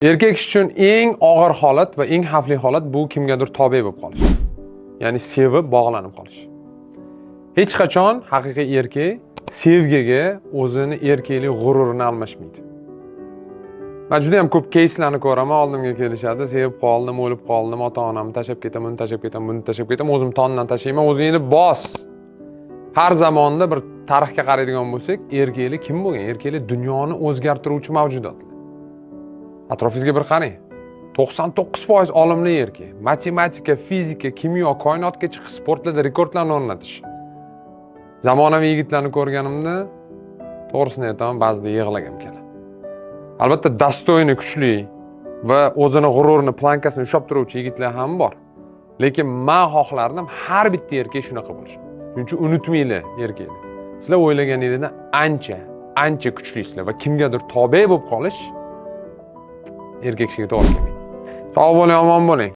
Erkak uchun eng og'ir holat va eng xavfli holat bu kimgadir tobe bo'lib qolish. Ya'ni sevib bog'lanib qolish. Hech qachon haqiqiy erkak sevgiga o'zini erkaklik g'ururini almashmaydi. Men juda ham ko'p keyslarni ko'raman, oldimga kelishadi, sevib qoldim, o'lib qoldim, ota-onamni tashlab ketaman, uni tashlab ketaman, buni tashlab ketaman, o'zim tomdan tashlayman, o'zingni bos. Har zamonda bir tarixga qaraydigan bo'lsak, erkaklik kim bo'lgan? Erkaklik dunyoni o'zgartiruvchi mavjudot. Atrofingizga bir qarang. 99% olimli erkak. Matematika, fizika, kimyo, koinotga chiqish, sportlarda rekordlarni o'rnatish. Zamonaviy yigitlarni ko'rganimda, to'g'risini aytaman, ba'zida yig'lagim keladi. Albatta, dastoyni, kuchli va o'zini g'ururini, plankasini ushlab turuvchi yigitlar ham bor. Lekin men xohlardim har bitta erkak shunaqa bo'lishi. Shuning uchun unutmanglar erkakni. Sizlar o'ylaganingizdan ancha kuchlisizlar va kimgadir tobe bo'lib qolish erkak kishiga to'g'ri kelmaydi. Sog' bo'ling, omon bo'ling.